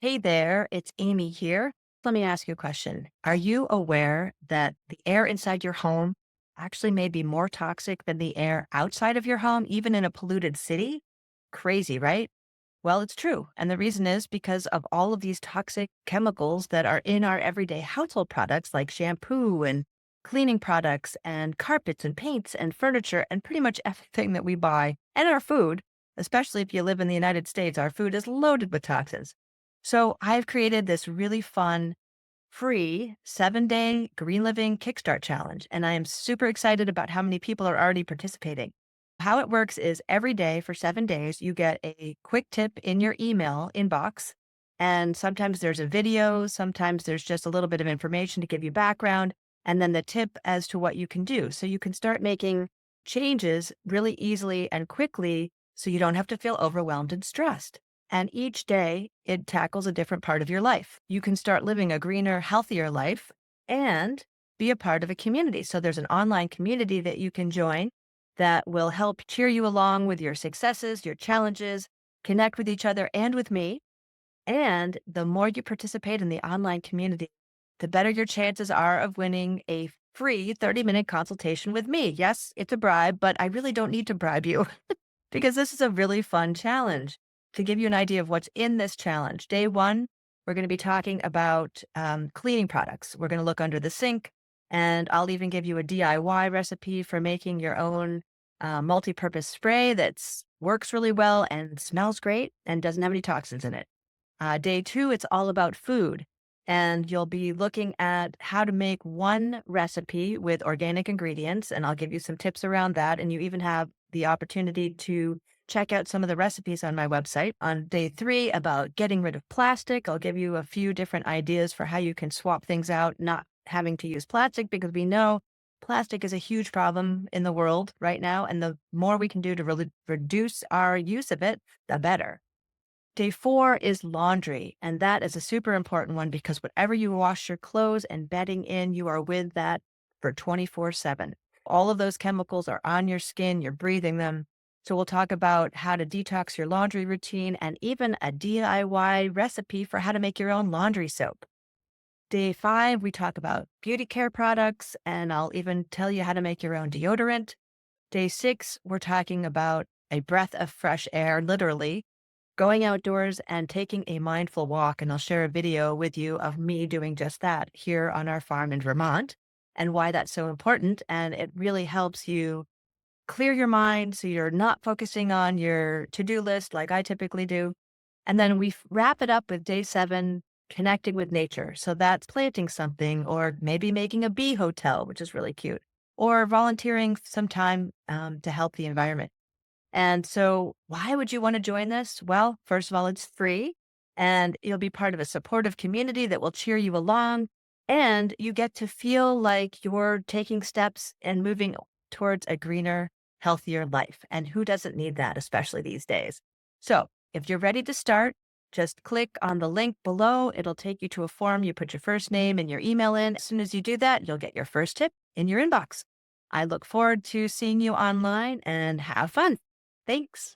Hey there, it's Amy here. Let me ask you a question. Are you aware that the air inside your home actually may be more toxic than the air outside of your home, even in a polluted city? Crazy, right? Well, it's true. And the reason is because of all of these toxic chemicals that are in our everyday household products like shampoo and cleaning products and carpets and paints and furniture and pretty much everything that we buy and our food, especially if you live in the United States, our food is loaded with toxins. So I've created this really fun, free 7-day Green Living Kickstart challenge, and I am super excited about how many people are already participating. How it works is every day for 7 days, you get a quick tip in your email inbox. And sometimes there's a video, sometimes there's just a little bit of information to give you background, and then the tip as to what you can do. So you can start making changes really easily and quickly so you don't have to feel overwhelmed and stressed. And each day it tackles a different part of your life. You can start living a greener, healthier life and be a part of a community. So there's an online community that you can join that will help cheer you along with your successes, your challenges, connect with each other and with me. And the more you participate in the online community, the better your chances are of winning a free 30-minute consultation with me. Yes, it's a bribe, but I really don't need to bribe you because this is a really fun challenge. To give you an idea of what's in this challenge, day one, we're going to be talking about cleaning products. We're going to look under the sink, and I'll even give you a DIY recipe for making your own multi-purpose spray that works really well and smells great and doesn't have any toxins in it. Day two, it's all about food. And you'll be looking at how to make one recipe with organic ingredients. And I'll give you some tips around that. And you even have the opportunity to check out some of the recipes on my website. On day three, about getting rid of plastic, I'll give you a few different ideas for how you can swap things out, not having to use plastic, because we know plastic is a huge problem in the world right now. And the more we can do to really reduce our use of it, the better. Day four is laundry, and that is a super important one because whatever you wash your clothes and bedding in, you are with that for 24/7. All of those chemicals are on your skin, you're breathing them. So we'll talk about how to detox your laundry routine and even a DIY recipe for how to make your own laundry soap. Day five, we talk about beauty care products, and I'll even tell you how to make your own deodorant. Day six, we're talking about a breath of fresh air, literally going outdoors and taking a mindful walk. And I'll share a video with you of me doing just that here on our farm in Vermont and why that's so important. And it really helps you clear your mind so you're not focusing on your to do list like I typically do. And then we wrap it up with day seven, connecting with nature. So that's planting something or maybe making a bee hotel, which is really cute, or volunteering some time to help the environment. And so, why would you want to join this? Well, first of all, it's free and you'll be part of a supportive community that will cheer you along. And you get to feel like you're taking steps and moving towards a greener, healthier life. And who doesn't need that, especially these days? So, if you're ready to start, just click on the link below. It'll take you to a form. You put your first name and your email in. As soon as you do that, you'll get your first tip in your inbox. I look forward to seeing you online and have fun. Thanks.